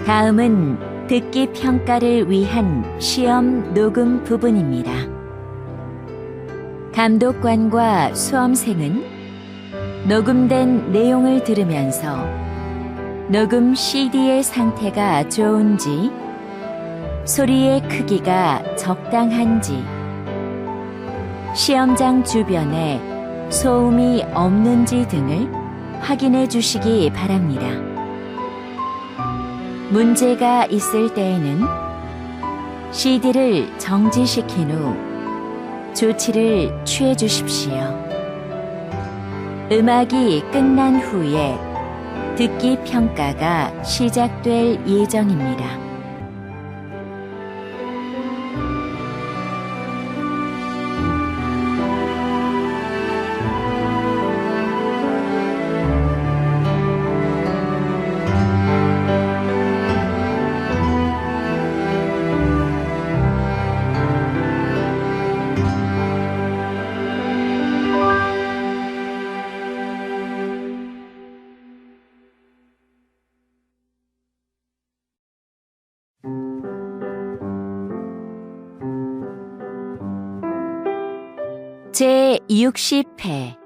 다음은 듣기 평가를 위한 시험 녹음 부분입니다. 감독관과 수험생은 녹음된 내용을 들으면서 녹음 CD의 상태가 좋은지, 소리의 크기가 적당한지, 시험장 주변에 소음이 없는지 등을 확인해 주시기 바랍니다. 문제가 있을 때에는 CD를 정지시킨 후 조치를 취해 주십시오. 음악이 끝난 후에 듣기 평가가 시작될 예정입니다. 제60회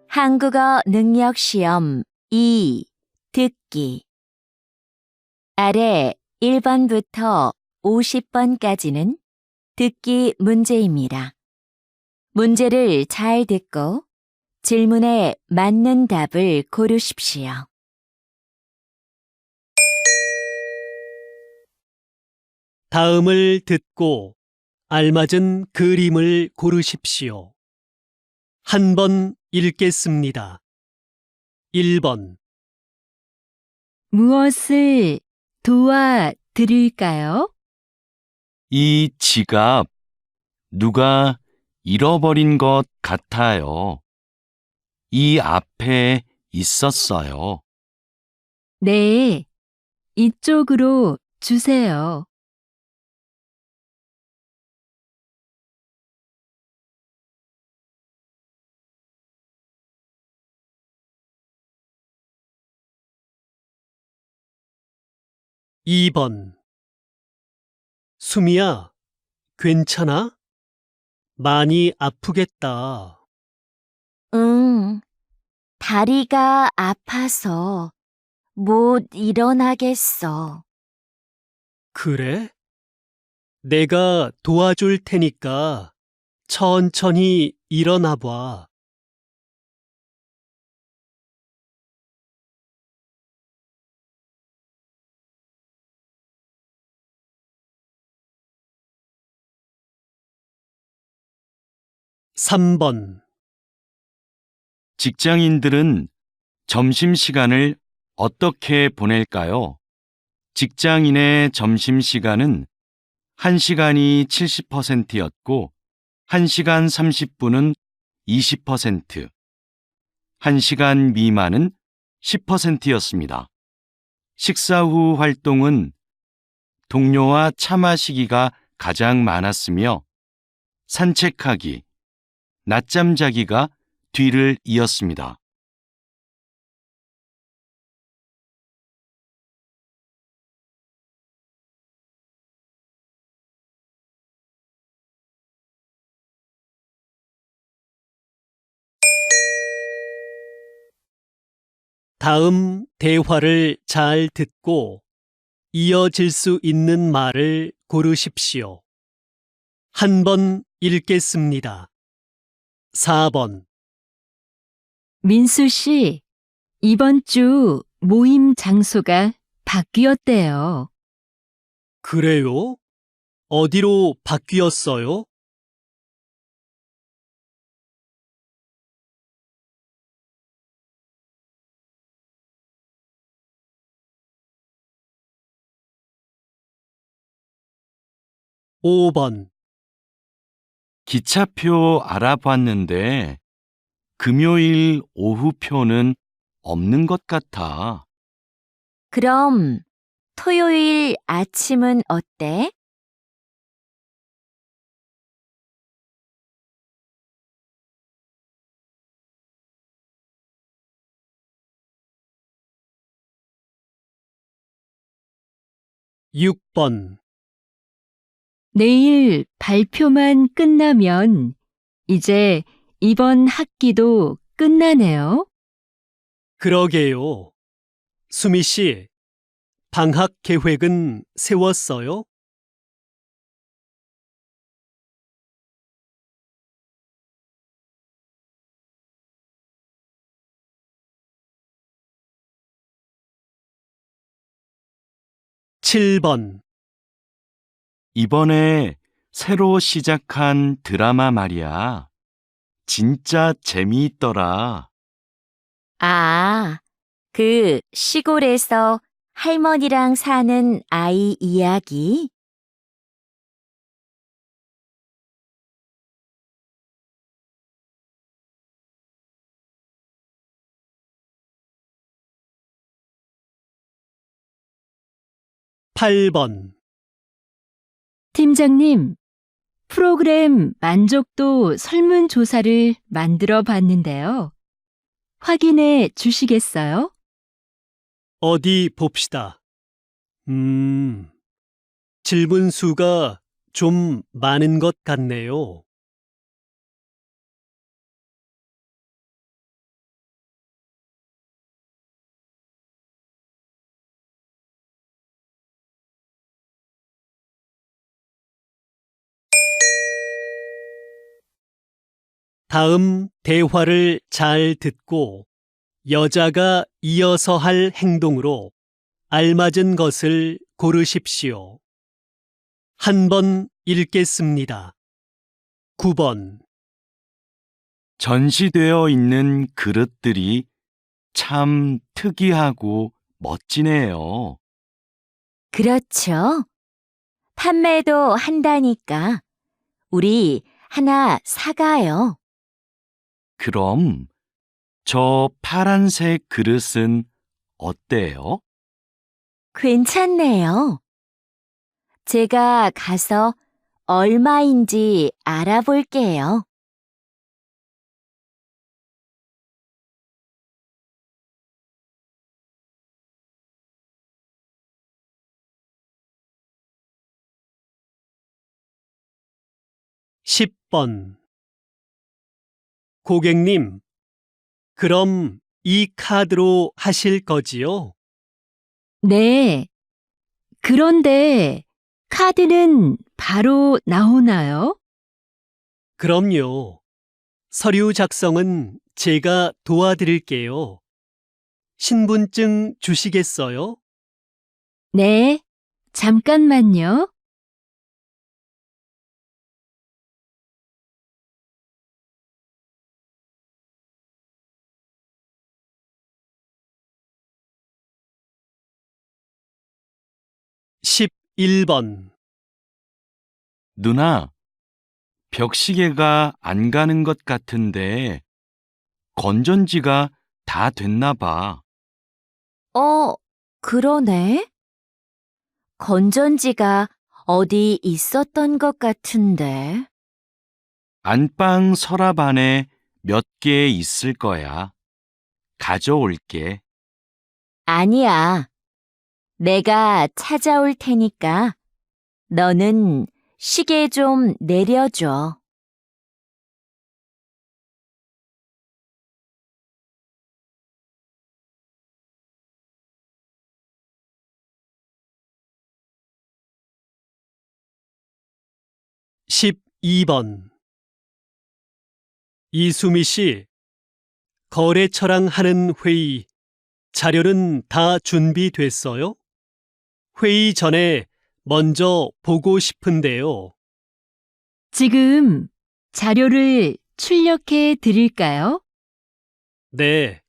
한국어 능력시험 2 듣기. 아래 1번부터 50번까지는 듣기 문제입니다. 문제를 잘 듣고 질문에 맞는 답을 고르십시오. 다음을 듣고 알맞은 그림을 고르십시오. 한 번 읽겠습니다. 1번. 무엇을 도와드릴까요? 이 지갑 누가 잃어버린 것 같아요. 이 앞에 있었어요. 네, 이쪽으로 주세요. 2번. 수미야, 괜찮아? 많이 아프겠다. 응, 다리가 아파서 못 일어나겠어. 그래? 내가 도와줄 테니까 천천히 일어나 봐. 3번. 직장인들은 점심시간을 어떻게 보낼까요? 직장인의 점심시간은 1시간이 70%였고 1시간 30분은 20%, 1시간 미만은 10%였습니다. 식사 후 활동은 동료와 차 마시기가 가장 많았으며 산책하기, 낮잠 자기가 뒤를 이었습니다. 다음 대화를 잘 듣고 이어질 수 있는 말을 고르십시오. 한 번 읽겠습니다. 4번. 민수 씨, 이번 주 모임 장소가 바뀌었대요. 그래요? 어디로 바뀌었어요? 오 번. 기차표 알아봤는데 금요일 오후표는 없는 것 같아. 그럼 토요일 아침은 어때? 6번. 내일 발표만 끝나면 이제 이번 학기도 끝나네요. 그러게요. 수미 씨, 방학 계획은 세웠어요? 7번. 이번에 새로 시작한 드라마 말이야. 진짜 재미있더라. 아, 그 시골에서 할머니랑 사는 아이 이야기? 8번. 팀장님, 프로그램 만족도 설문조사를 만들어 봤는데요. 확인해 주시겠어요? 어디 봅시다. 질문 수가 좀 많은 것 같네요. 다음 대화를 잘 듣고 여자가 이어서 할 행동으로 알맞은 것을 고르십시오. 한 번 읽겠습니다. 9번. 전시되어 있는 그릇들이 참 특이하고 멋지네요. 그렇죠. 판매도 한다니까 우리 하나 사가요. 그럼 저 파란색 그릇은 어때요? 괜찮네요. 제가 가서 얼마인지 알아볼게요. 10번. 고객님, 그럼 이 카드로 하실 거지요? 네. 그런데 카드는 바로 나오나요? 그럼요. 서류 작성은 제가 도와드릴게요. 신분증 주시겠어요? 네. 잠깐만요. 11번. 누나, 벽시계가 안 가는 것 같은데 건전지가 다 됐나 봐. 그러네. 건전지가 어디 있었던 것 같은데. 안방 서랍 안에 몇 개 있을 거야. 가져올게. 아니야. 내가 찾아올 테니까 너는 시계 좀 내려줘. 12번. 이수미 씨, 거래처랑 하는 회의, 자료는 다 준비됐어요? 회의 전에 먼저 보고 싶은데요. 지금 자료를 출력해 드릴까요? 네,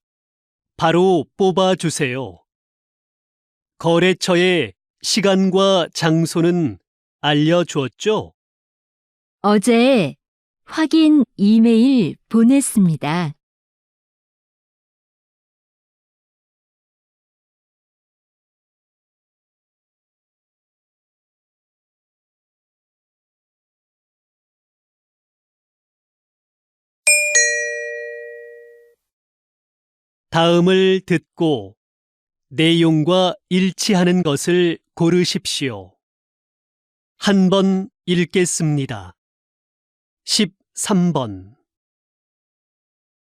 바로 뽑아주세요. 거래처의 시간과 장소는 알려주었죠? 어제 확인 이메일 보냈습니다. 다음을 듣고 내용과 일치하는 것을 고르십시오. 한 번 읽겠습니다. 13번.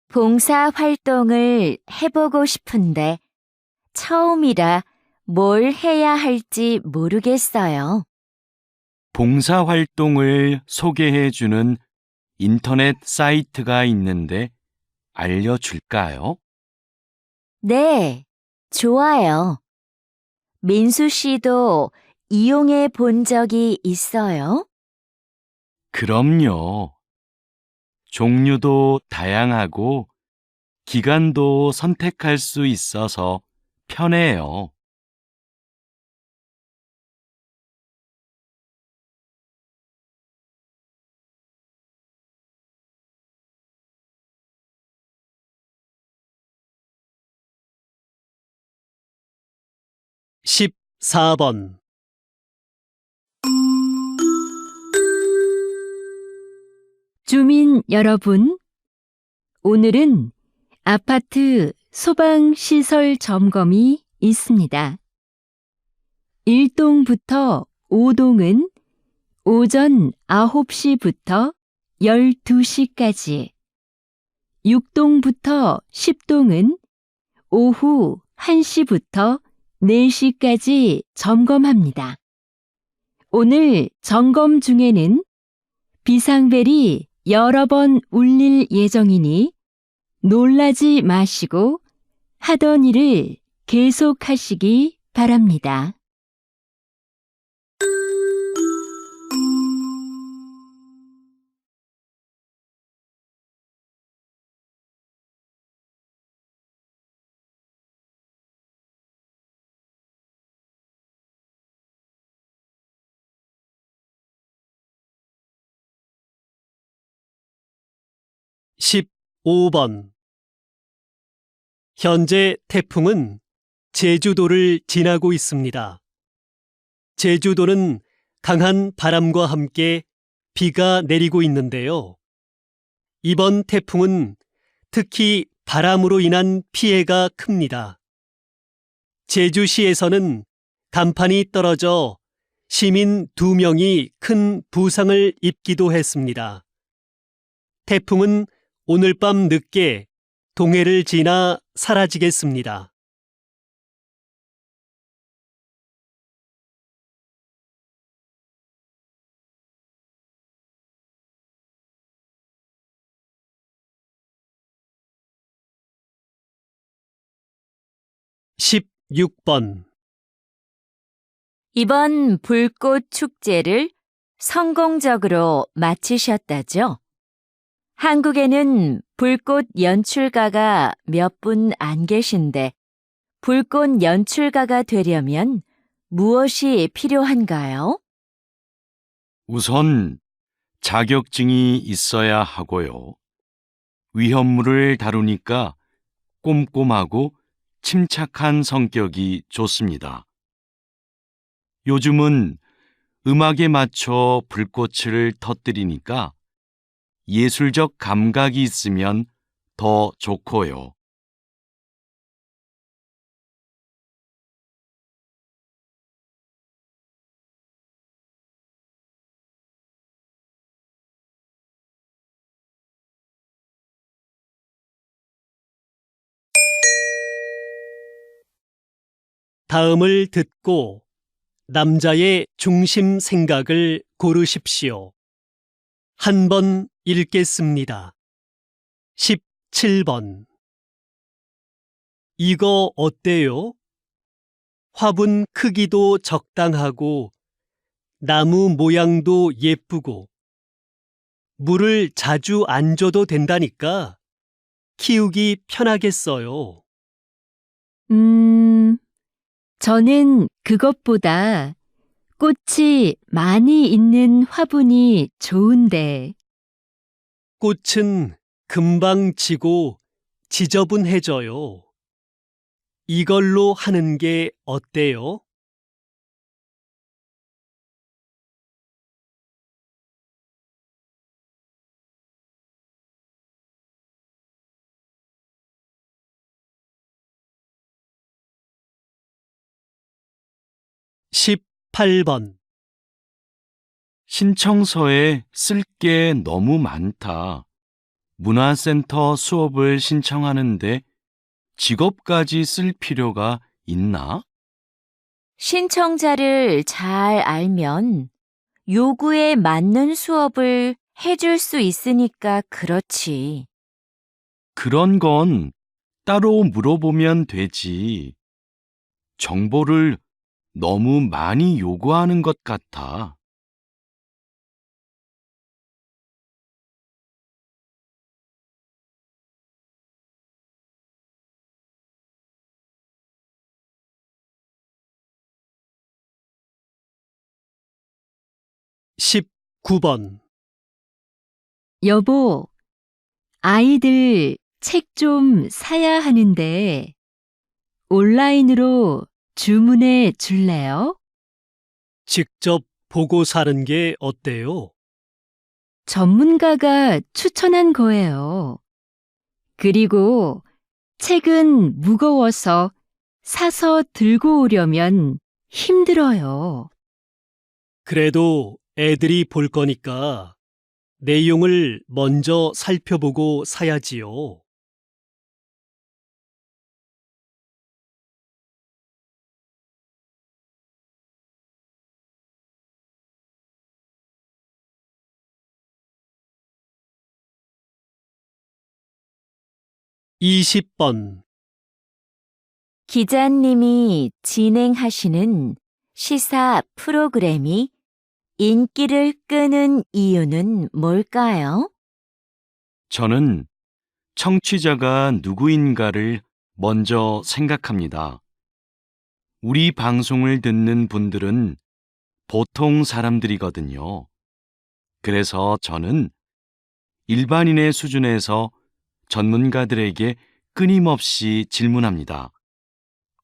봉사 활동을 해보고 싶은데 처음이라 뭘 해야 할지 모르겠어요. 봉사활동을 소개해 주는 인터넷 사이트가 있는데 알려줄까요? 네, 좋아요. 민수 씨도 이용해 본 적이 있어요? 그럼요. 종류도 다양하고 기간도 선택할 수 있어서 편해요. 십 14번. 주민 여러분, 오늘은 아파트 소방시설 점검이 있습니다. 1동부터 5동은 오전 9시부터 12시까지, 6동부터 10동은 오후 1시부터 4시까지 점검합니다. 오늘 점검 중에는 비상벨이 여러 번 울릴 예정이니 놀라지 마시고 하던 일을 계속하시기 바랍니다. 십오 번. 현재 태풍은 제주도를 지나고 있습니다. 제주도는 강한 바람과 함께 비가 내리고 있는데요. 이번 태풍은 특히 바람으로 인한 피해가 큽니다. 제주시에서는 간판이 떨어져 시민 2명이 큰 부상을 입기도 했습니다. 태풍은 오늘 밤 늦게 동해를 지나 사라지겠습니다. 십육 번. 이번 불꽃 축제를 성공적으로 마치셨다죠? 한국에는 불꽃 연출가가 몇 분 안 계신데 불꽃 연출가가 되려면 무엇이 필요한가요? 우선 자격증이 있어야 하고요. 위험물을 다루니까 꼼꼼하고 침착한 성격이 좋습니다. 요즘은 음악에 맞춰 불꽃을 터뜨리니까 예술적 감각이 있으면 더 좋고요. 다음을 듣고 남자의 중심 생각을 고르십시오. 한 번 읽겠습니다. 17번. 이거 어때요? 화분 크기도 적당하고 나무 모양도 예쁘고 물을 자주 안 줘도 된다니까 키우기 편하겠어요. 저는 그것보다 꽃이 많이 있는 화분이 좋은데. 꽃은 금방 지고 지저분해져요. 이걸로 하는 게 어때요? 8번. 신청서에 쓸 게 너무 많다. 문화센터 수업을 신청하는데 직업까지 쓸 필요가 있나? 신청자를 잘 알면 요구에 맞는 수업을 해줄 수 있으니까 그렇지. 그런 건 따로 물어보면 되지. 정보를 너무 많이 요구하는 것 같아. 십 9번. 여보, 아이들 책 좀 사야 하는데 온라인으로 주문해 줄래요? 직접 보고 사는 게 어때요? 전문가가 추천한 거예요. 그리고 책은 무거워서 사서 들고 오려면 힘들어요. 그래도 애들이 볼 거니까 내용을 먼저 살펴보고 사야지요. 이십 번. 기자님이 진행하시는 시사 프로그램이 인기를 끄는 이유는 뭘까요? 저는 청취자가 누구인가를 먼저 생각합니다. 우리 방송을 듣는 분들은 보통 사람들이거든요. 그래서 저는 일반인의 수준에서 전문가들에게 끊임없이 질문합니다.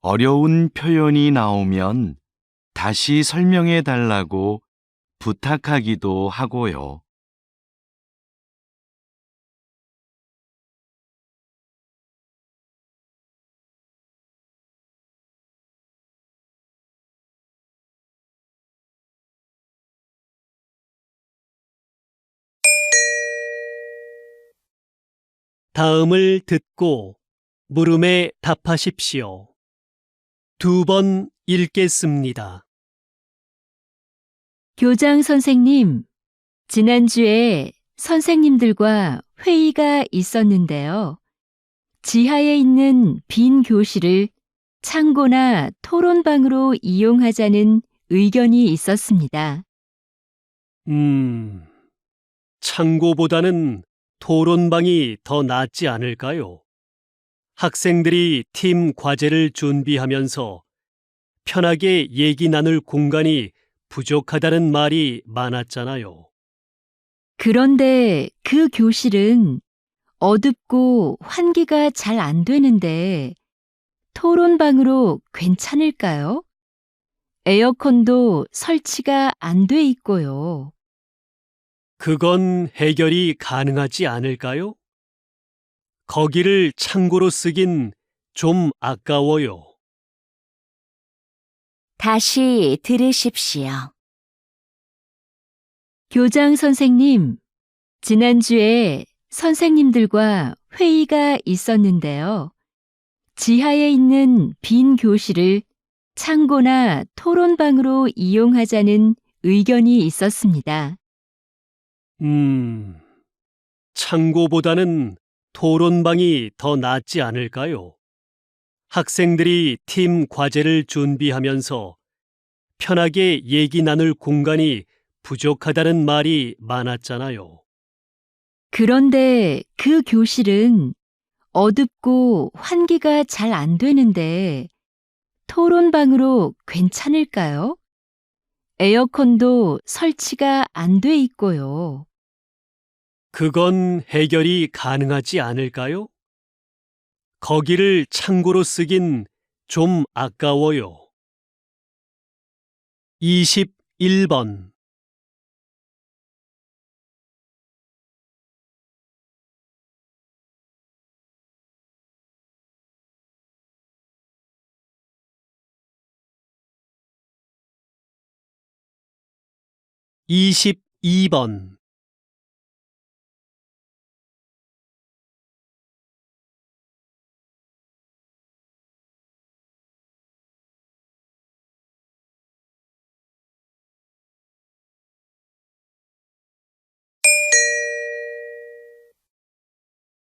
어려운 표현이 나오면 다시 설명해 달라고 부탁하기도 하고요. 다음을 듣고 물음에 답하십시오. 2번 읽겠습니다. 교장 선생님, 지난주에 선생님들과 회의가 있었는데요. 지하에 있는 빈 교실을 창고나 토론방으로 이용하자는 의견이 있었습니다. 창고보다는 토론방이 더 낫지 않을까요? 학생들이 팀 과제를 준비하면서 편하게 얘기 나눌 공간이 부족하다는 말이 많았잖아요. 그런데 그 교실은 어둡고 환기가 잘 안 되는데 토론방으로 괜찮을까요? 에어컨도 설치가 안 돼 있고요. 그건 해결이 가능하지 않을까요? 거기를 창고로 쓰긴 좀 아까워요. 다시 들으십시오. 교장 선생님, 지난주에 선생님들과 회의가 있었는데요. 지하에 있는 빈 교실을 창고나 토론방으로 이용하자는 의견이 있었습니다. 창고보다는 토론방이 더 낫지 않을까요? 학생들이 팀 과제를 준비하면서 편하게 얘기 나눌 공간이 부족하다는 말이 많았잖아요. 그런데 그 교실은 어둡고 환기가 잘 안 되는데 토론방으로 괜찮을까요? 에어컨도 설치가 안 돼 있고요. 그건 해결이 가능하지 않을까요? 거기를 창고로 쓰긴 좀 아까워요. 21번. 22번.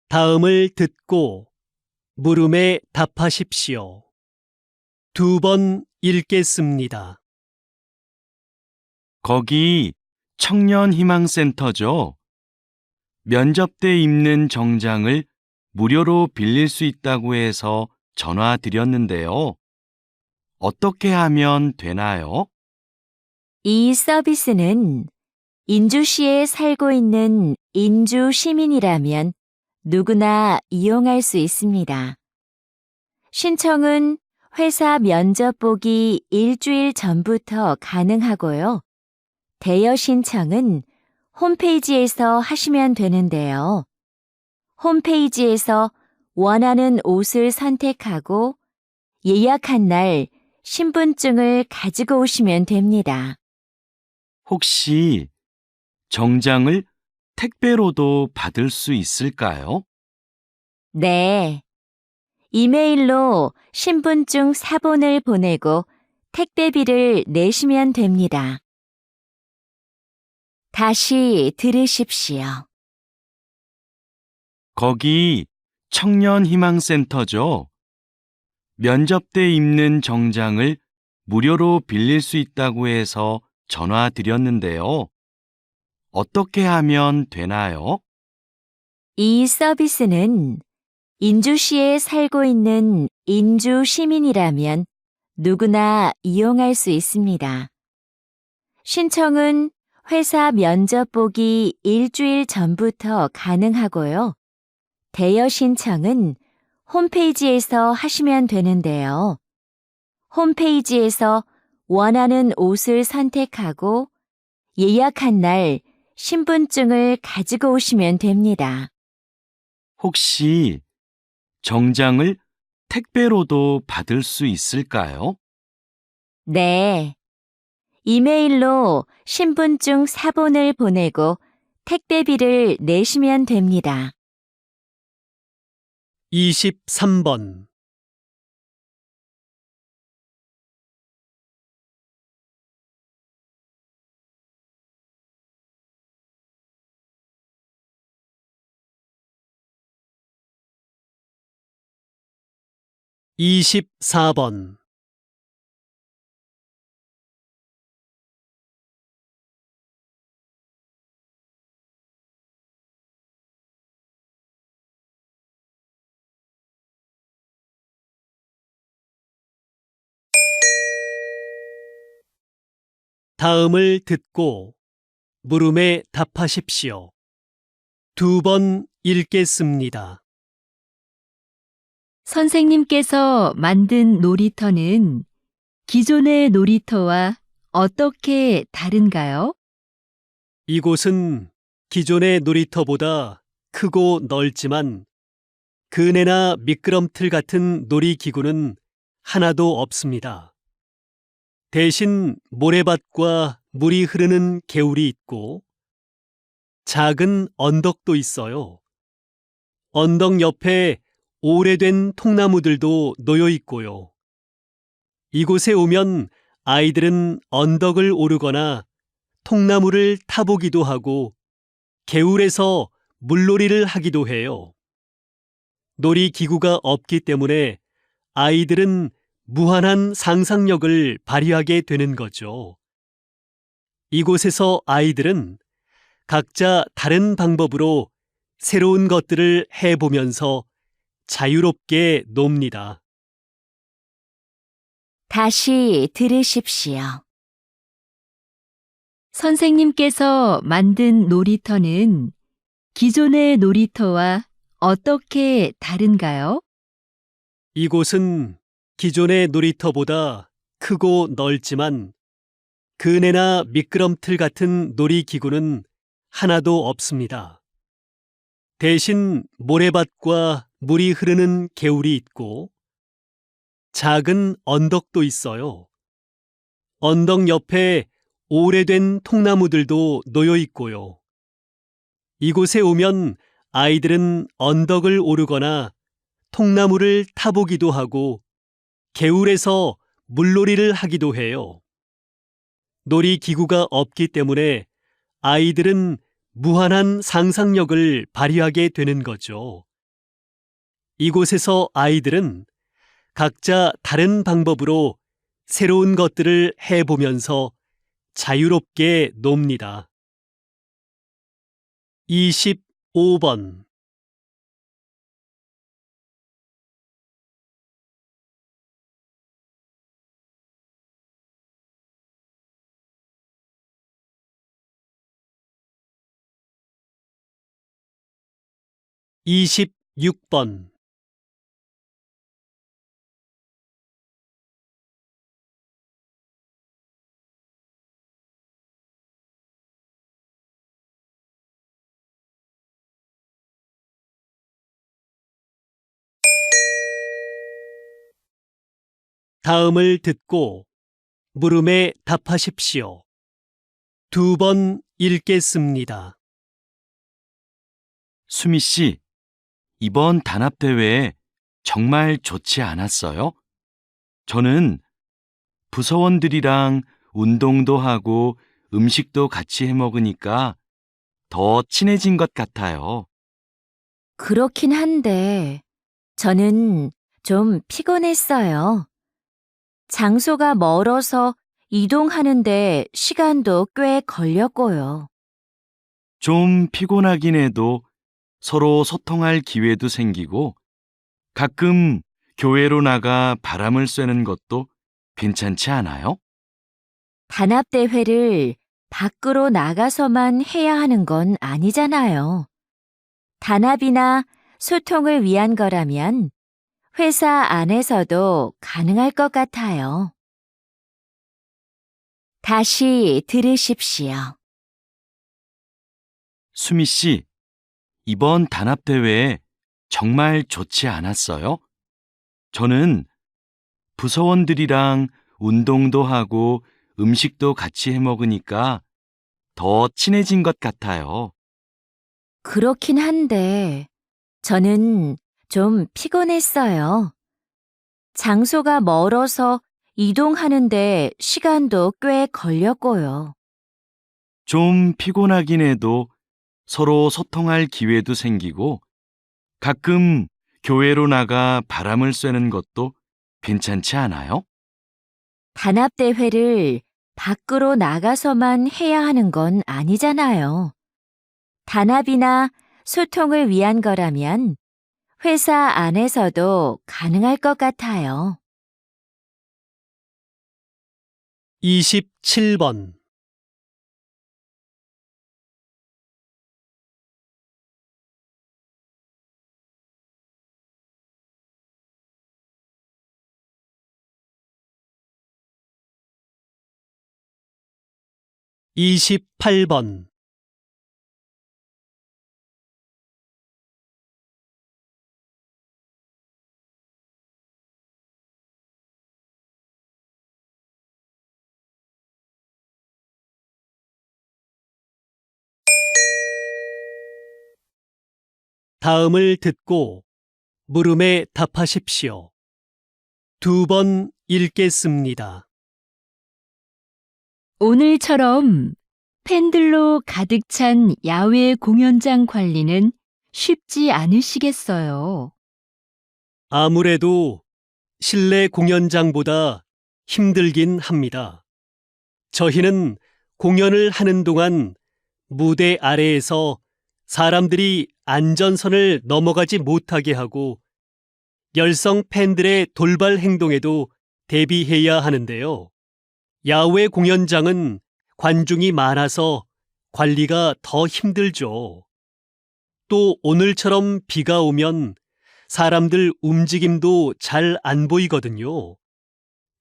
다음을 듣고 물음에 답하십시오. 2번 읽겠습니다. 거기 청년희망센터죠? 면접 때 입는 정장을 무료로 빌릴 수 있다고 해서 전화 드렸는데요. 어떻게 하면 되나요? 이 서비스는 인주시에 살고 있는 인주 시민이라면 누구나 이용할 수 있습니다. 신청은 회사 면접 보기 일주일 전부터 가능하고요. 대여 신청은 홈페이지에서 하시면 되는데요. 홈페이지에서 원하는 옷을 선택하고 예약한 날 신분증을 가지고 오시면 됩니다. 혹시 정장을 택배로도 받을 수 있을까요? 네. 이메일로 신분증 사본을 보내고 택배비를 내시면 됩니다. 다시 들으십시오. 거기 청년희망센터죠? 면접 때 입는 정장을 무료로 빌릴 수 있다고 해서 전화 드렸는데요. 어떻게 하면 되나요? 이 서비스는 인주시에 살고 있는 인주 시민이라면 누구나 이용할 수 있습니다. 신청은 회사 면접 보기 일주일 전부터 가능하고요. 대여 신청은 홈페이지에서 하시면 되는데요. 홈페이지에서 원하는 옷을 선택하고 예약한 날 신분증을 가지고 오시면 됩니다. 혹시 정장을 택배로도 받을 수 있을까요? 네. 이메일로 신분증 사본을 보내고 택배비를 내시면 됩니다. 23번. (24번) 다음을 듣고 물음에 답하십시오. 2번 읽겠습니다. 선생님께서 만든 놀이터는 기존의 놀이터와 어떻게 다른가요? 이곳은 기존의 놀이터보다 크고 넓지만 그네나 미끄럼틀 같은 놀이기구는 하나도 없습니다. 대신 모래밭과 물이 흐르는 개울이 있고 작은 언덕도 있어요. 언덕 옆에 오래된 통나무들도 놓여 있고요. 이곳에 오면 아이들은 언덕을 오르거나 통나무를 타보기도 하고 개울에서 물놀이를 하기도 해요. 놀이기구가 없기 때문에 아이들은 무한한 상상력을 발휘하게 되는 거죠. 이곳에서 아이들은 각자 다른 방법으로 새로운 것들을 해보면서 자유롭게 놉니다. 다시 들으십시오. 선생님께서 만든 놀이터는 기존의 놀이터와 어떻게 다른가요? 이곳은 기존의 놀이터보다 크고 넓지만 그네나 미끄럼틀 같은 놀이기구는 하나도 없습니다. 대신 모래밭과 물이 흐르는 개울이 있고 작은 언덕도 있어요. 언덕 옆에 오래된 통나무들도 놓여 있고요. 이곳에 오면 아이들은 언덕을 오르거나 통나무를 타보기도 하고 개울에서 물놀이를 하기도 해요. 놀이기구가 없기 때문에 아이들은 무한한 상상력을 발휘하게 되는 거죠. 이곳에서 아이들은 각자 다른 방법으로 새로운 것들을 해보면서 자유롭게 놉니다. 25번 26번 다음을 듣고 물음에 답하십시오. 2번 읽겠습니다. 수미 씨, 이번 단합대회 정말 좋지 않았어요? 저는 부서원들이랑 운동도 하고 음식도 같이 해 먹으니까 더 친해진 것 같아요. 그렇긴 한데, 저는 좀 피곤했어요. 장소가 멀어서 이동하는데 시간도 꽤 걸렸고요. 좀 피곤하긴 해도 서로 소통할 기회도 생기고 가끔 교회로 나가 바람을 쐬는 것도 괜찮지 않아요? 단합대회를 밖으로 나가서만 해야 하는 건 아니잖아요. 단합이나 소통을 위한 거라면 회사 안에서도 가능할 것 같아요. 다시 들으십시오. 수미 씨, 이번 단합대회 정말 좋지 않았어요? 저는 부서원들이랑 운동도 하고 음식도 같이 해 먹으니까 더 친해진 것 같아요. 그렇긴 한데, 저는 좀 피곤했어요. 장소가 멀어서 이동하는데 시간도 꽤 걸렸고요. 좀 피곤하긴 해도 서로 소통할 기회도 생기고 가끔 교회로 나가 바람을 쐬는 것도 괜찮지 않아요? 단합대회를 밖으로 나가서만 해야 하는 건 아니잖아요. 단합이나 소통을 위한 거라면 회사 안에서도 가능할 것 같아요. 27번 28번 다음을 듣고 물음에 답하십시오. 2번 읽겠습니다. 오늘처럼 팬들로 가득 찬 야외 공연장 관리는 쉽지 않으시겠어요. 아무래도 실내 공연장보다 힘들긴 합니다. 저희는 공연을 하는 동안 무대 아래에서 사람들이 안전선을 넘어가지 못하게 하고 열성 팬들의 돌발 행동에도 대비해야 하는데요. 야외 공연장은 관중이 많아서 관리가 더 힘들죠. 또 오늘처럼 비가 오면 사람들 움직임도 잘 안 보이거든요.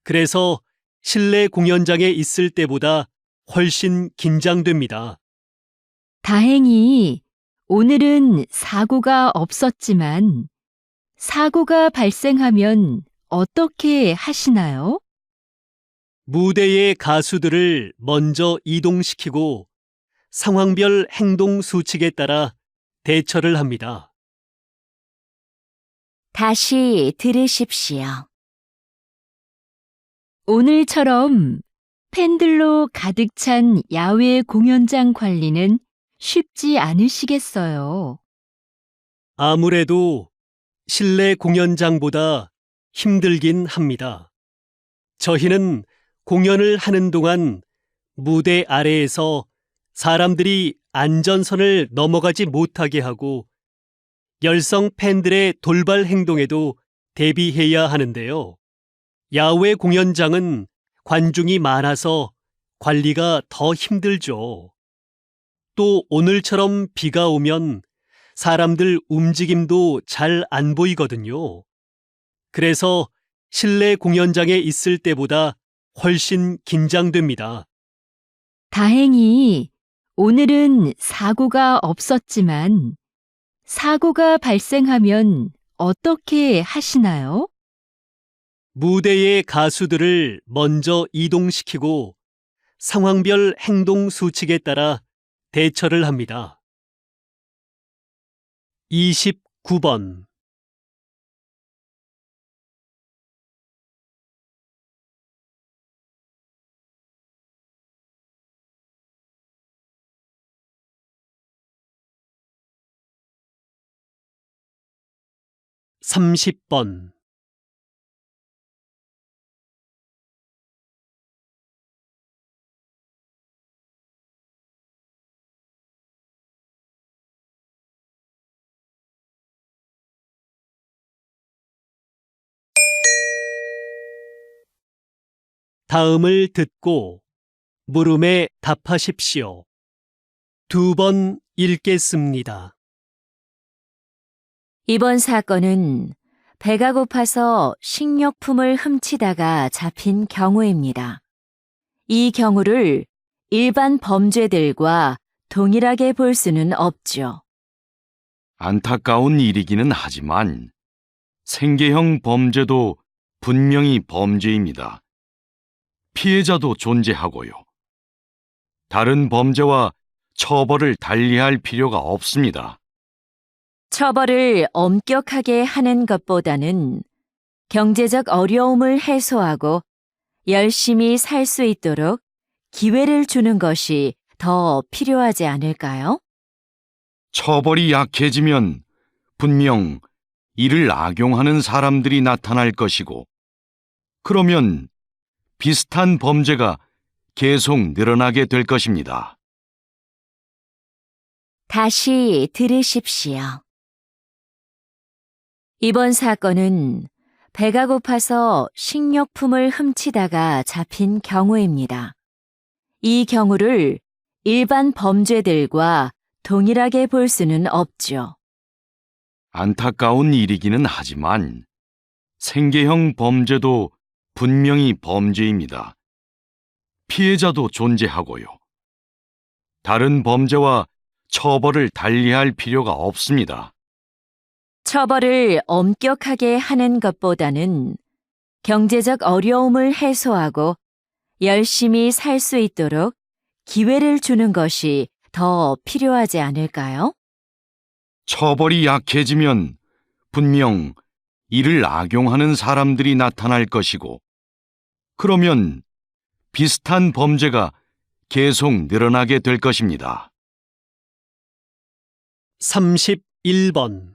그래서 실내 공연장에 있을 때보다 훨씬 긴장됩니다. 다행히 오늘은 사고가 없었지만 사고가 발생하면 어떻게 하시나요? 무대의 가수들을 먼저 이동시키고 상황별 행동 수칙에 따라 대처를 합니다. 다시 들으십시오. 오늘처럼 팬들로 가득 찬 야외 공연장 관리는 쉽지 않으시겠어요. 아무래도 실내 공연장보다 힘들긴 합니다. 저희는 공연을 하는 동안 무대 아래에서 사람들이 안전선을 넘어가지 못하게 하고 열성 팬들의 돌발 행동에도 대비해야 하는데요. 야외 공연장은 관중이 많아서 관리가 더 힘들죠. 또 오늘처럼 비가 오면 사람들 움직임도 잘 안 보이거든요. 그래서 실내 공연장에 있을 때보다 훨씬 긴장됩니다. 다행히 오늘은 사고가 없었지만 사고가 발생하면 어떻게 하시나요? 무대의 가수들을 먼저 이동시키고 상황별 행동 수칙에 따라 대처를 합니다. 29번 (30번) 다음을 듣고 물음에 답하십시오. 2번 읽겠습니다. 이번 사건은 배가 고파서 식료품을 훔치다가 잡힌 경우입니다. 이 경우를 일반 범죄들과 동일하게 볼 수는 없죠. 안타까운 일이기는 하지만 생계형 범죄도 분명히 범죄입니다. 피해자도 존재하고요. 다른 범죄와 처벌을 달리할 필요가 없습니다. 처벌을 엄격하게 하는 것보다는 경제적 어려움을 해소하고 열심히 살 수 있도록 기회를 주는 것이 더 필요하지 않을까요? 처벌이 약해지면 분명 이를 악용하는 사람들이 나타날 것이고, 그러면 비슷한 범죄가 계속 늘어나게 될 것입니다. 다시 들으십시오. 이번 사건은 배가 고파서 식료품을 훔치다가 잡힌 경우입니다. 이 경우를 일반 범죄들과 동일하게 볼 수는 없죠. 안타까운 일이기는 하지만 생계형 범죄도 분명히 범죄입니다. 피해자도 존재하고요. 다른 범죄와 처벌을 달리할 필요가 없습니다. 처벌을 엄격하게 하는 것보다는 경제적 어려움을 해소하고 열심히 살 수 있도록 기회를 주는 것이 더 필요하지 않을까요? 처벌이 약해지면 분명 이를 악용하는 사람들이 나타날 것이고, 그러면 비슷한 범죄가 계속 늘어나게 될 것입니다. 31번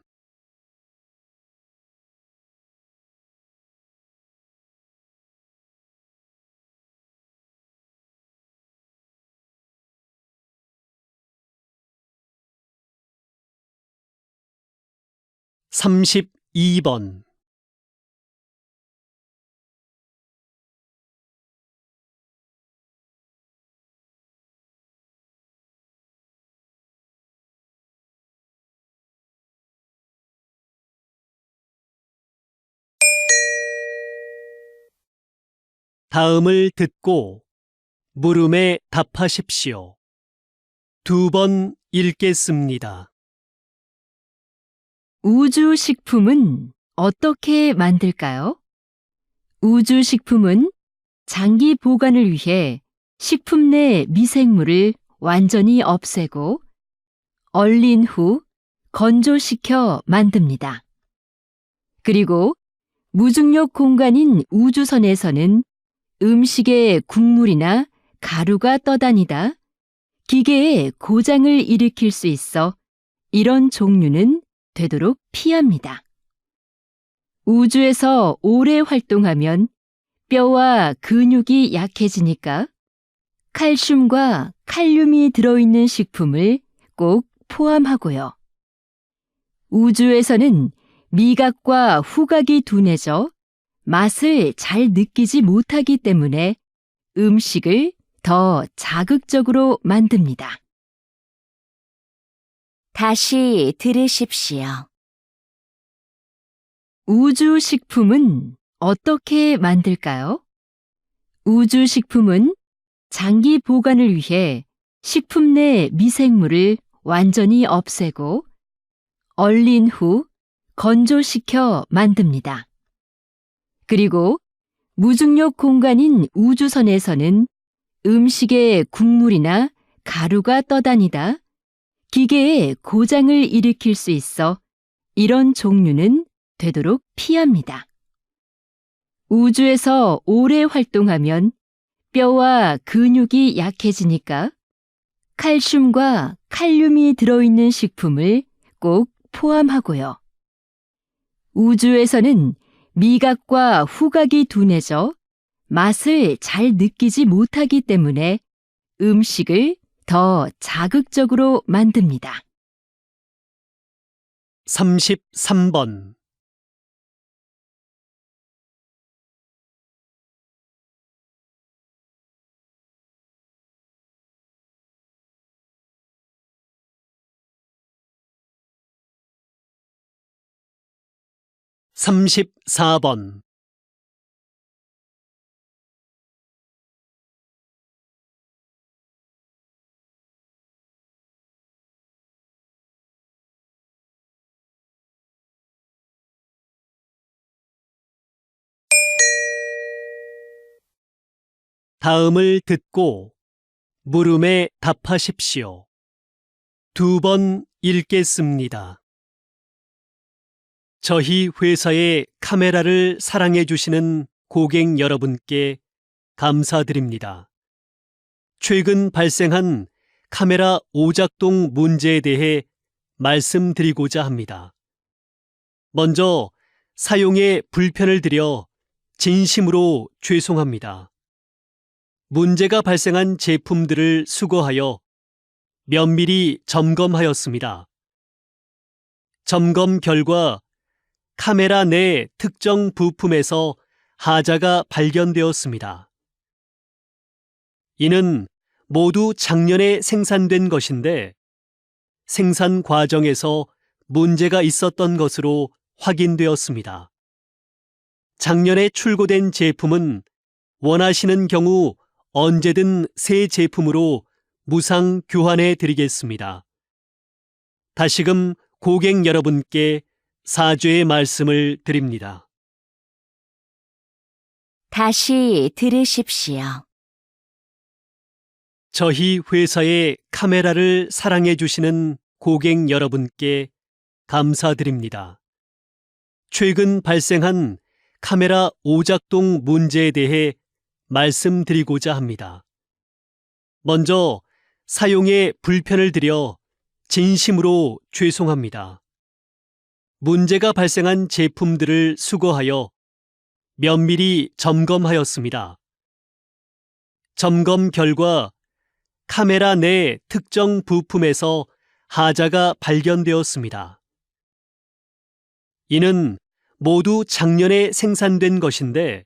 (32번) 다음을 듣고 물음에 답하십시오. 2번 읽겠습니다. 우주식품은 어떻게 만들까요? 우주식품은 장기 보관을 위해 식품 내 미생물을 완전히 없애고 얼린 후 건조시켜 만듭니다. 그리고 무중력 공간인 우주선에서는 음식에 국물이나 가루가 떠다니다 기계에 고장을 일으킬 수 있어 이런 종류는 되도록 피합니다. 우주에서 오래 활동하면 뼈와 근육이 약해지니까 칼슘과 칼륨이 들어있는 식품을 꼭 포함하고요. 우주에서는 미각과 후각이 둔해져 맛을 잘 느끼지 못하기 때문에 음식을 더 자극적으로 만듭니다. 다시 들으십시오. 우주식품은 어떻게 만들까요? 우주식품은 장기 보관을 위해 식품 내 미생물을 완전히 없애고 얼린 후 건조시켜 만듭니다. 그리고 무중력 공간인 우주선에서는 음식에 국물이나 가루가 떠다니다 기계에 고장을 일으킬 수 있어 이런 종류는 되도록 피합니다. 우주에서 오래 활동하면 뼈와 근육이 약해지니까 칼슘과 칼륨이 들어있는 식품을 꼭 포함하고요. 우주에서는 미각과 후각이 둔해져 맛을 잘 느끼지 못하기 때문에 음식을 더 자극적으로 만듭니다. 33번. 삼십사 번. 다음을 듣고 물음에 답하십시오. 2번 읽겠습니다. 저희 회사의 카메라를 사랑해 주시는 고객 여러분께 감사드립니다. 최근 발생한 카메라 오작동 문제에 대해 말씀드리고자 합니다. 먼저 사용에 불편을 드려 진심으로 죄송합니다. 문제가 발생한 제품들을 수거하여 면밀히 점검하였습니다. 점검 결과 카메라 내 특정 부품에서 하자가 발견되었습니다. 이는 모두 작년에 생산된 것인데 생산 과정에서 문제가 있었던 것으로 확인되었습니다. 작년에 출고된 제품은 원하시는 경우 언제든 새 제품으로 무상 교환해 드리겠습니다. 다시금 고객 여러분께 사죄의 말씀을 드립니다. 다시 들으십시오. 저희 회사의 카메라를 사랑해 주시는 고객 여러분께 감사드립니다. 최근 발생한 카메라 오작동 문제에 대해 말씀드리고자 합니다. 먼저 사용에 불편을 드려 진심으로 죄송합니다. 문제가 발생한 제품들을 수거하여 면밀히 점검하였습니다. 점검 결과 카메라 내 특정 부품에서 하자가 발견되었습니다. 이는 모두 작년에 생산된 것인데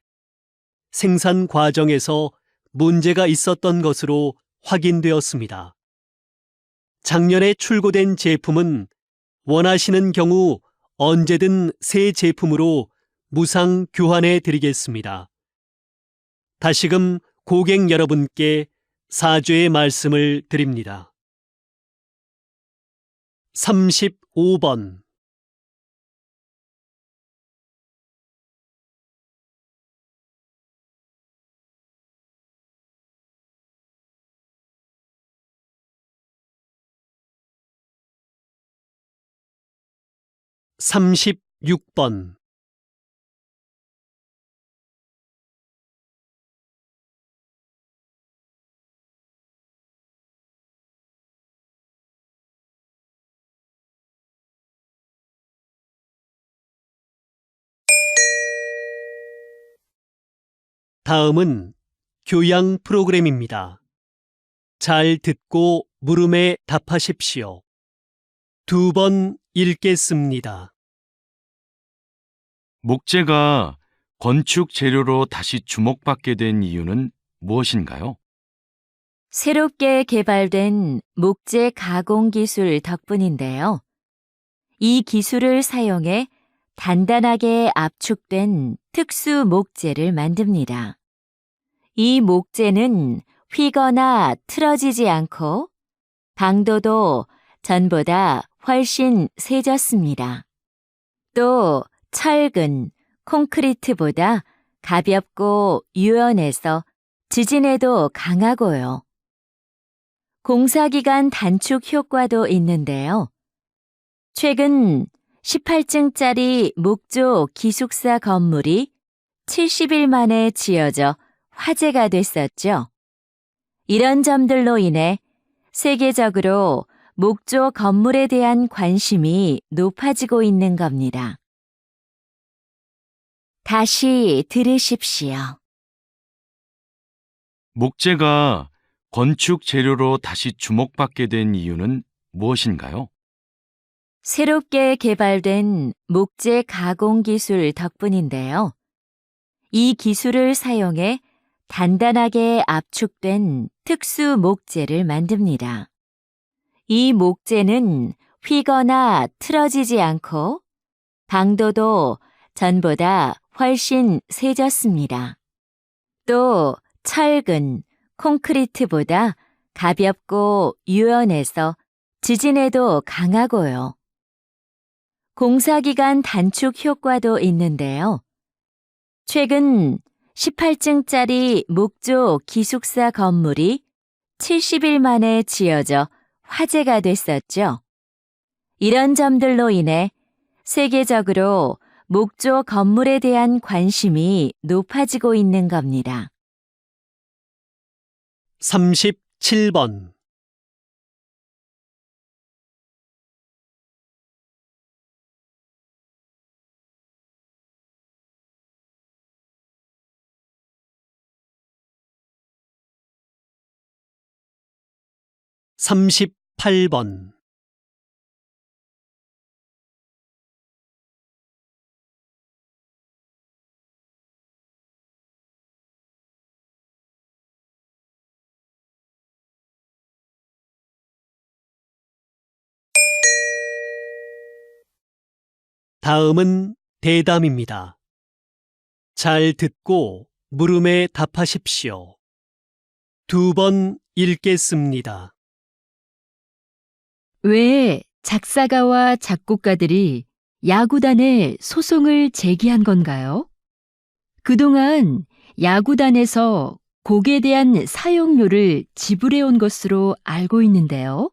생산 과정에서 문제가 있었던 것으로 확인되었습니다. 작년에 출고된 제품은 원하시는 경우 언제든 새 제품으로 무상 교환해 드리겠습니다. 다시금 고객 여러분께 사죄의 말씀을 드립니다. 35번. 36번. 다음은 교양 프로그램입니다. 잘 듣고 물음에 답하십시오. 2번 읽겠습니다. 목재가 건축 재료로 다시 주목받게 된 이유는 무엇인가요? 새롭게 개발된 목재 가공 기술 덕분인데요. 이 기술을 사용해 단단하게 압축된 특수 목재를 만듭니다. 이 목재는 휘거나 틀어지지 않고 방도도 전보다 훨씬 세졌습니다. 또 철근, 콘크리트보다 가볍고 유연해서 지진에도 강하고요. 공사기간 단축 효과도 있는데요. 최근 18층짜리 목조 기숙사 건물이 70일 만에 지어져 화제가 됐었죠. 이런 점들로 인해 세계적으로 목조 건물에 대한 관심이 높아지고 있는 겁니다. 다시 들으십시오. 목재가 건축 재료로 다시 주목받게 된 이유는 무엇인가요? 새롭게 개발된 목재 가공 기술 덕분인데요. 이 기술을 사용해 단단하게 압축된 특수 목재를 만듭니다. 이 목재는 휘거나 틀어지지 않고 방도도 전보다 훨씬 세졌습니다. 또 철근, 콘크리트보다 가볍고 유연해서 지진에도 강하고요. 공사기간 단축 효과도 있는데요. 최근 18층짜리 목조 기숙사 건물이 70일 만에 지어져 화제가 됐었죠. 이런 점들로 인해 세계적으로 목조 건물에 대한 관심이 높아지고 있는 겁니다. 37번. (38번) 다음은 대담입니다. 잘 듣고 물음에 답하십시오. 2번 읽겠습니다. 왜 작사가와 작곡가들이 야구단에 소송을 제기한 건가요? 그동안 야구단에서 곡에 대한 사용료를 지불해온 것으로 알고 있는데요.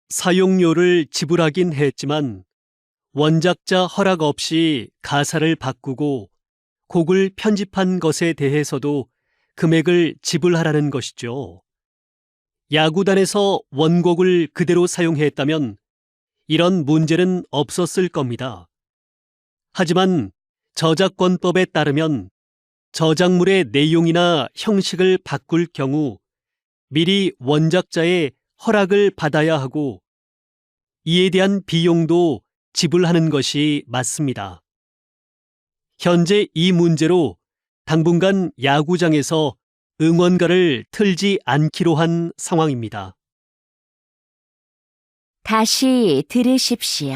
사용료를 지불하긴 했지만 원작자 허락 없이 가사를 바꾸고 곡을 편집한 것에 대해서도 금액을 지불하라는 것이죠. 야구단에서 원곡을 그대로 사용했다면 이런 문제는 없었을 겁니다. 하지만 저작권법에 따르면 저작물의 내용이나 형식을 바꿀 경우 미리 원작자의 허락을 받아야 하고 이에 대한 비용도 지불하는 것이 맞습니다. 현재 이 문제로 당분간 야구장에서 응원가를 틀지 않기로 한 상황입니다. 다시 들으십시오.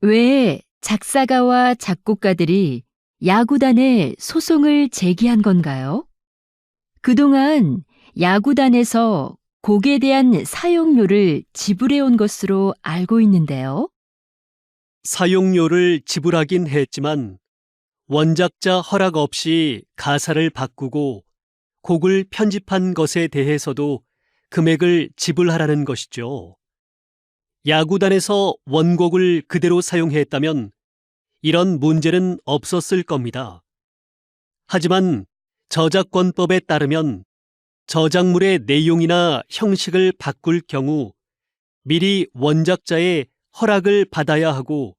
왜 작사가와 작곡가들이 야구단에 소송을 제기한 건가요? 그동안 야구단에서 곡에 대한 사용료를 지불해온 것으로 알고 있는데요. 사용료를 지불하긴 했지만 원작자 허락 없이 가사를 바꾸고 곡을 편집한 것에 대해서도 금액을 지불하라는 것이죠. 야구단에서 원곡을 그대로 사용했다면 이런 문제는 없었을 겁니다. 하지만 저작권법에 따르면 저작물의 내용이나 형식을 바꿀 경우 미리 원작자의 허락을 받아야 하고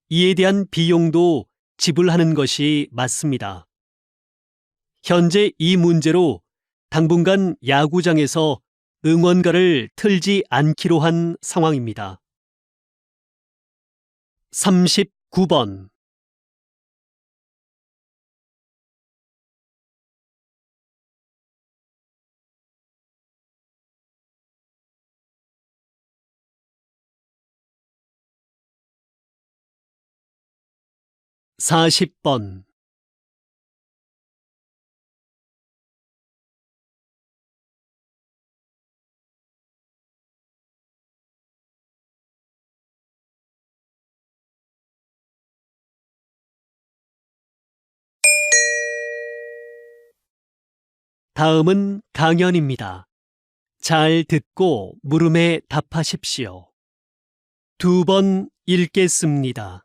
이에 대한 비용도 지불하는 것이 맞습니다. 현재 이 문제로 당분간 야구장에서 응원가를 틀지 않기로 한 상황입니다. 39번. 사십 번. 다음은 강연입니다. 잘 듣고 물음에 답하십시오. 2번 읽겠습니다.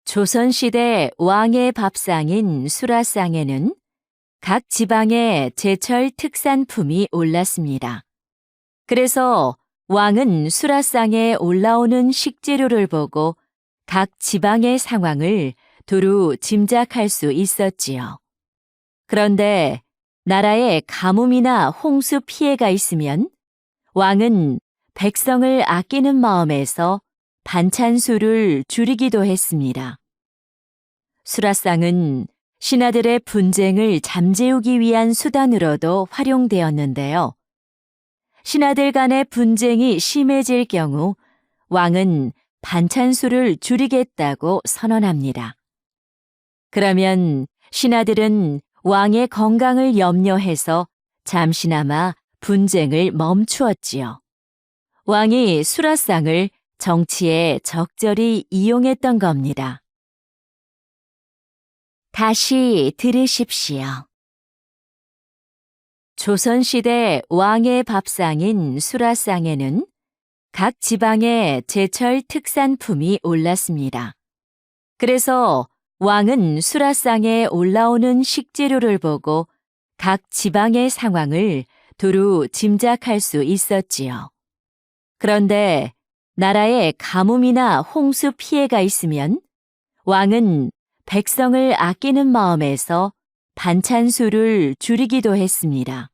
조선시대 왕의 밥상인 수라상에는 각 지방의 제철 특산품이 올랐습니다. 그래서 왕은 수라상에 올라오는 식재료를 보고 각 지방의 상황을 두루 짐작할 수 있었지요. 그런데 나라에 가뭄이나 홍수 피해가 있으면 왕은 백성을 아끼는 마음에서 반찬 수를 줄이기도 했습니다. 수라상은 신하들의 분쟁을 잠재우기 위한 수단으로도 활용되었는데요. 신하들 간의 분쟁이 심해질 경우 왕은 반찬 수를 줄이겠다고 선언합니다. 그러면 신하들은 왕의 건강을 염려해서 잠시나마 분쟁을 멈추었지요. 왕이 수라상을 정치에 적절히 이용했던 겁니다. 다시 들으십시오. 조선시대 왕의 밥상인 수라상에는 각 지방의 제철 특산품이 올랐습니다. 그래서 왕은 수라상에 올라오는 식재료를 보고 각 지방의 상황을 두루 짐작할 수 있었지요. 그런데 나라에 가뭄이나 홍수 피해가 있으면 왕은 백성을 아끼는 마음에서 반찬 수를 줄이기도 했습니다.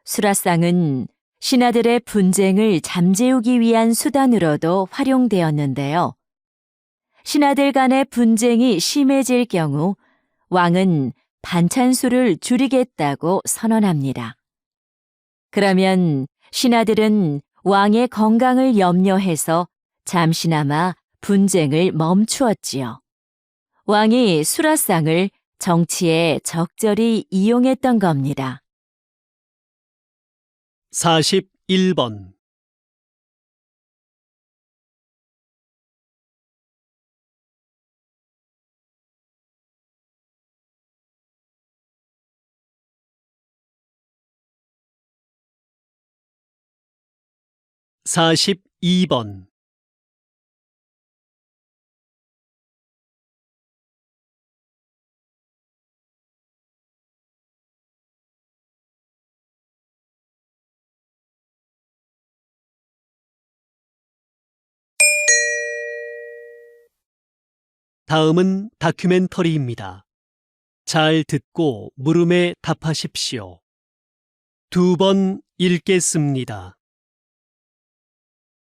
수라상은 신하들의 분쟁을 잠재우기 위한 수단으로도 활용되었는데요. 신하들 간의 분쟁이 심해질 경우 왕은 반찬 수를 줄이겠다고 선언합니다. 그러면 신하들은 왕의 건강을 염려해서 잠시나마 분쟁을 멈추었지요. 왕이 수라상을 정치에 적절히 이용했던 겁니다. 41번. (42번) 다음은 다큐멘터리입니다. 잘 듣고 물음에 답하십시오. 2번 읽겠습니다.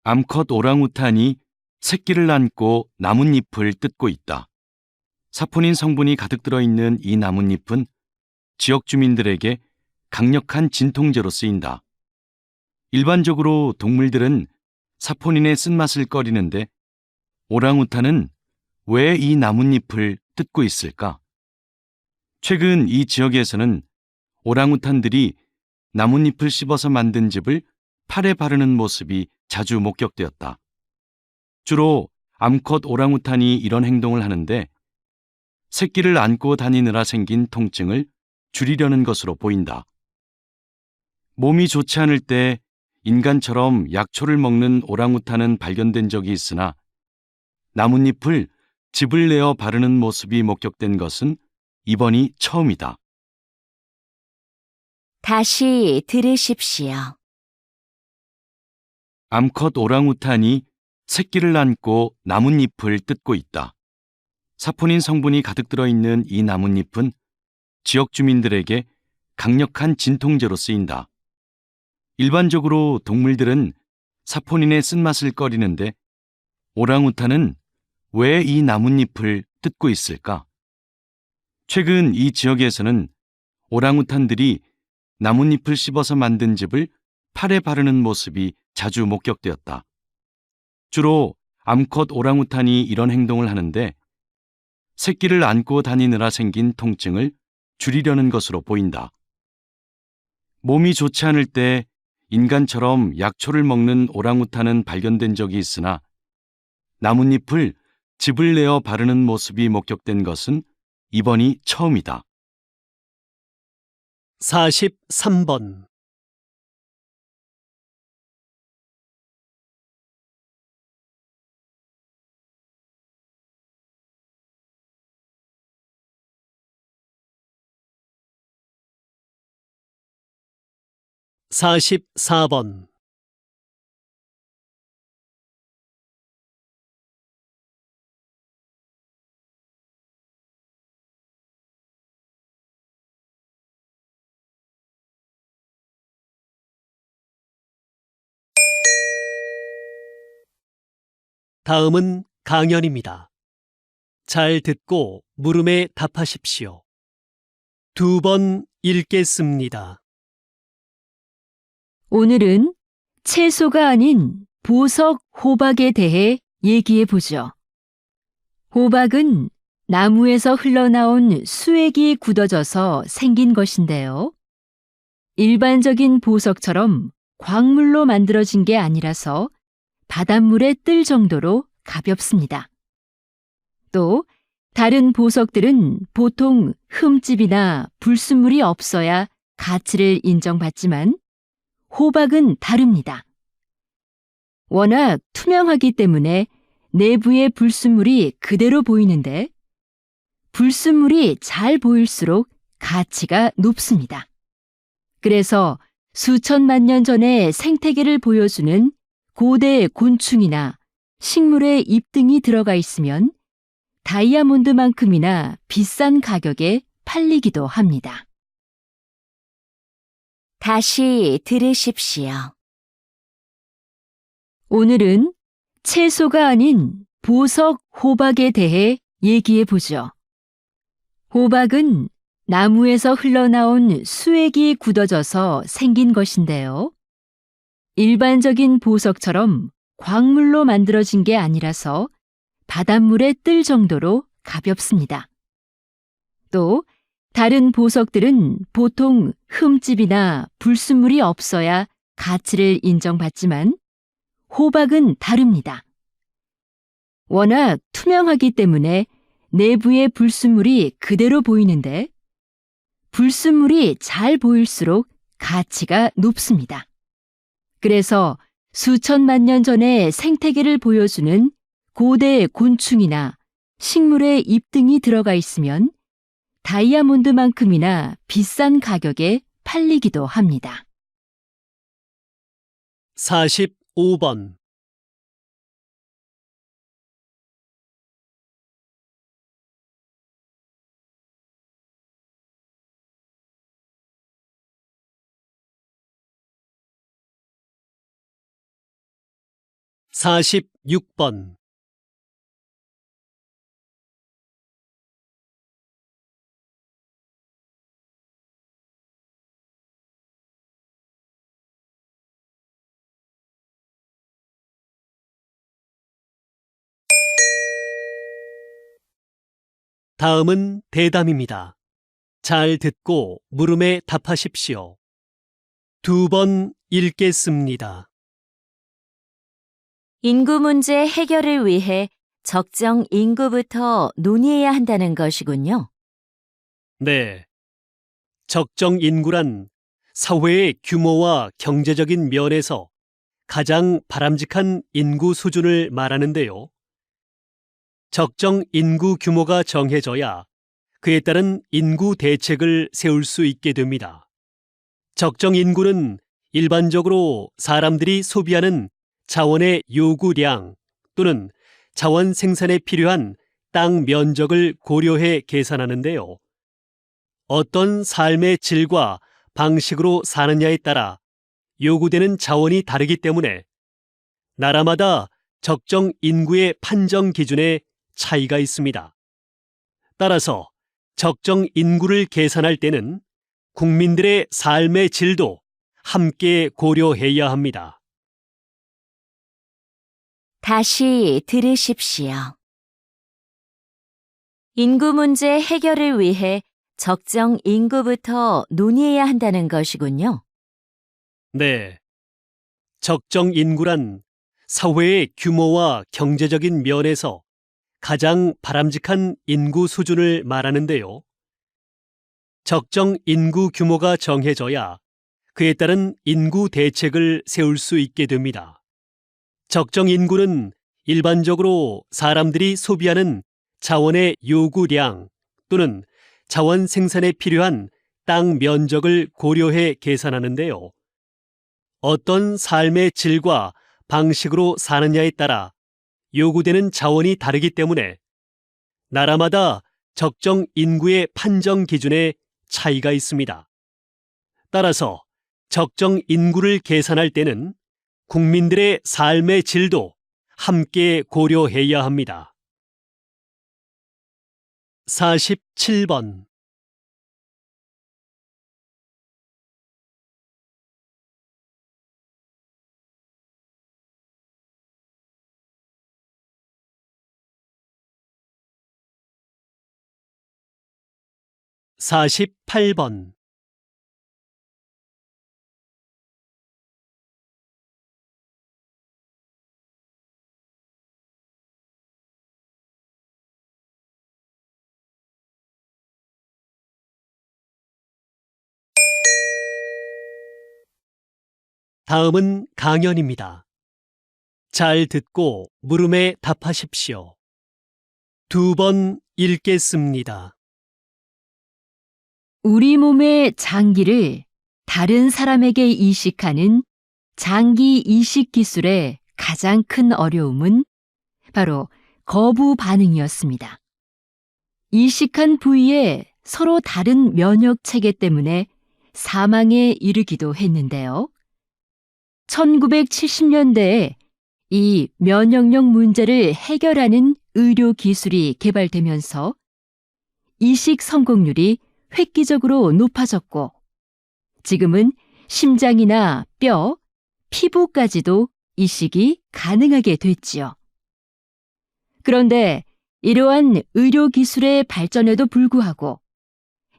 암컷 오랑우탄이 새끼를 안고 나뭇잎을 뜯고 있다. 사포닌 성분이 가득 들어있는 이 나뭇잎은 지역 주민들에게 강력한 진통제로 쓰인다. 일반적으로 동물들은 사포닌의 쓴맛을 꺼리는데 오랑우탄은 왜 이 나뭇잎을 뜯고 있을까? 최근 이 지역에서는 오랑우탄들이 나뭇잎을 씹어서 만든 즙을 팔에 바르는 모습이 자주 목격되었다. 주로 암컷 오랑우탄이 이런 행동을 하는데 새끼를 안고 다니느라 생긴 통증을 줄이려는 것으로 보인다. 몸이 좋지 않을 때 인간처럼 약초를 먹는 오랑우탄은 발견된 적이 있으나 나뭇잎을 즙을 내어 바르는 모습이 목격된 것은 이번이 처음이다. 다시 들으십시오. 암컷 오랑우탄이 새끼를 안고 나뭇잎을 뜯고 있다. 사포닌 성분이 가득 들어있는 이 나뭇잎은 지역 주민들에게 강력한 진통제로 쓰인다. 일반적으로 동물들은 사포닌의 쓴맛을 꺼리는데 오랑우탄은 왜 이 나뭇잎을 뜯고 있을까? 최근 이 지역에서는 오랑우탄들이 나뭇잎을 씹어서 만든 즙을 팔에 바르는 모습이 자주 목격되었다. 주로 암컷 오랑우탄이 이런 행동을 하는데 새끼를 안고 다니느라 생긴 통증을 줄이려는 것으로 보인다. 몸이 좋지 않을 때 인간처럼 약초를 먹는 오랑우탄은 발견된 적이 있으나 나뭇잎을 즙을 내어 바르는 모습이 목격된 것은 이번이 처음이다. 43번. (44번) 다음은 강연입니다. 잘 듣고 물음에 답하십시오. 2번 읽겠습니다. 오늘은 채소가 아닌 보석 호박에 대해 얘기해 보죠. 호박은 나무에서 흘러나온 수액이 굳어져서 생긴 것인데요. 일반적인 보석처럼 광물로 만들어진 게 아니라서 바닷물에 뜰 정도로 가볍습니다. 또 다른 보석들은 보통 흠집이나 불순물이 없어야 가치를 인정받지만 호박은 다릅니다. 워낙 투명하기 때문에 내부의 불순물이 그대로 보이는데 불순물이 잘 보일수록 가치가 높습니다. 그래서 수천만 년 전의 생태계를 보여주는 고대 곤충이나 식물의 잎 등이 들어가 있으면 다이아몬드만큼이나 비싼 가격에 팔리기도 합니다. 다시 들으십시오. 오늘은 채소가 아닌 보석 호박에 대해 얘기해 보죠. 호박은 나무에서 흘러나온 수액이 굳어져서 생긴 것인데요. 일반적인 보석처럼 광물로 만들어진 게 아니라서 바닷물에 뜰 정도로 가볍습니다. 또 다른 보석들은 보통 흠집이나 불순물이 없어야 가치를 인정받지만 호박은 다릅니다. 워낙 투명하기 때문에 내부의 불순물이 그대로 보이는데 불순물이 잘 보일수록 가치가 높습니다. 그래서 수천만 년 전의 생태계를 보여주는 고대 곤충이나 식물의 잎 등이 들어가 있으면 다이아몬드만큼이나 비싼 가격에 팔리기도 합니다. 45번 (46번) 다음은 대담입니다. 잘 듣고 물음에 답하십시오. 2번 읽겠습니다. 인구 문제 해결을 위해 적정 인구부터 논의해야 한다는 것이군요. 네. 적정 인구란 사회의 규모와 경제적인 면에서 가장 바람직한 인구 수준을 말하는데요. 적정 인구 규모가 정해져야 그에 따른 인구 대책을 세울 수 있게 됩니다. 적정 인구는 일반적으로 사람들이 소비하는 자원의 요구량 또는 자원 생산에 필요한 땅 면적을 고려해 계산하는데요. 어떤 삶의 질과 방식으로 사느냐에 따라 요구되는 자원이 다르기 때문에 나라마다 적정 인구의 판정 기준에 차이가 있습니다. 따라서 적정 인구를 계산할 때는 국민들의 삶의 질도 함께 고려해야 합니다. 다시 들으십시오. 인구 문제 해결을 위해 적정 인구부터 논의해야 한다는 것이군요. 네. 적정 인구란 사회의 규모와 경제적인 면에서 가장 바람직한 인구 수준을 말하는데요. 적정 인구 규모가 정해져야 그에 따른 인구 대책을 세울 수 있게 됩니다. 적정 인구는 일반적으로 사람들이 소비하는 자원의 요구량 또는 자원 생산에 필요한 땅 면적을 고려해 계산하는데요. 어떤 삶의 질과 방식으로 사느냐에 따라 요구되는 자원이 다르기 때문에 나라마다 적정 인구의 판정 기준에 차이가 있습니다. 따라서 적정 인구를 계산할 때는 국민들의 삶의 질도 함께 고려해야 합니다. 47번. (48번) 다음은 강연입니다. 잘 듣고 물음에 답하십시오. 2번 읽겠습니다. 우리 몸의 장기를 다른 사람에게 이식하는 장기 이식 기술의 가장 큰 어려움은 바로 거부 반응이었습니다. 이식한 부위에 서로 다른 면역 체계 때문에 사망에 이르기도 했는데요. 1970년대에 이 면역력 문제를 해결하는 의료 기술이 개발되면서 이식 성공률이 획기적으로 높아졌고 지금은 심장이나 뼈, 피부까지도 이식이 가능하게 됐지요. 그런데 이러한 의료 기술의 발전에도 불구하고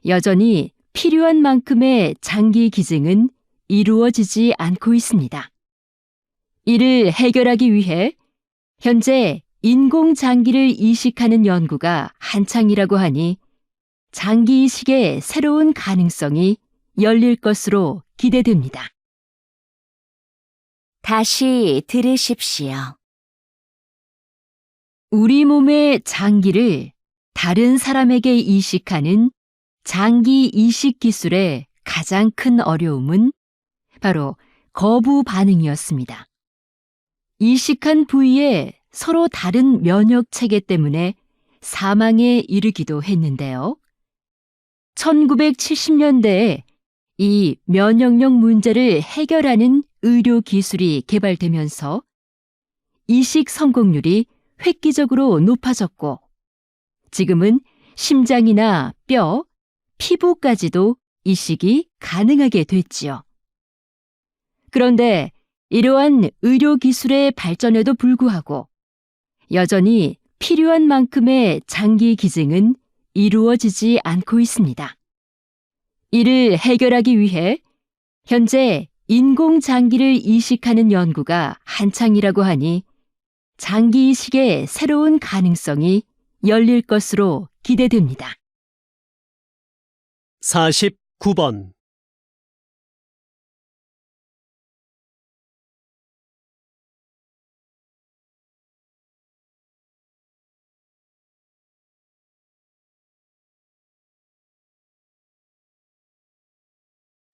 여전히 필요한 만큼의 장기 기증은 이루어지지 않고 있습니다. 이를 해결하기 위해 현재 인공장기를 이식하는 연구가 한창이라고 하니 장기 이식의 새로운 가능성이 열릴 것으로 기대됩니다. 다시 들으십시오. 우리 몸의 장기를 다른 사람에게 이식하는 장기 이식 기술의 가장 큰 어려움은 바로 거부 반응이었습니다. 이식한 부위에 서로 다른 면역 체계 때문에 사망에 이르기도 했는데요. 1970년대에 이 면역력 문제를 해결하는 의료 기술이 개발되면서 이식 성공률이 획기적으로 높아졌고 지금은 심장이나 뼈, 피부까지도 이식이 가능하게 됐지요. 그런데 이러한 의료 기술의 발전에도 불구하고 여전히 필요한 만큼의 장기 기증은 이루어지지 않고 있습니다. 이를 해결하기 위해 현재 인공장기를 이식하는 연구가 한창이라고 하니 장기 이식의 새로운 가능성이 열릴 것으로 기대됩니다. 49번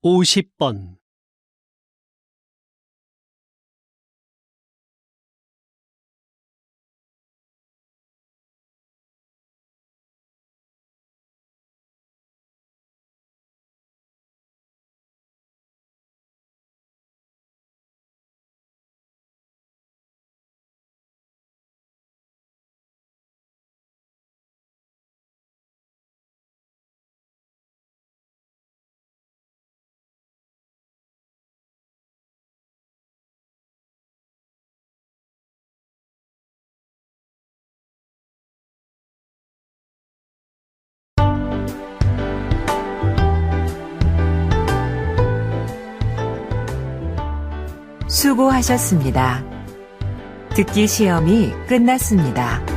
50번, 수고하셨습니다. 듣기 시험이 끝났습니다.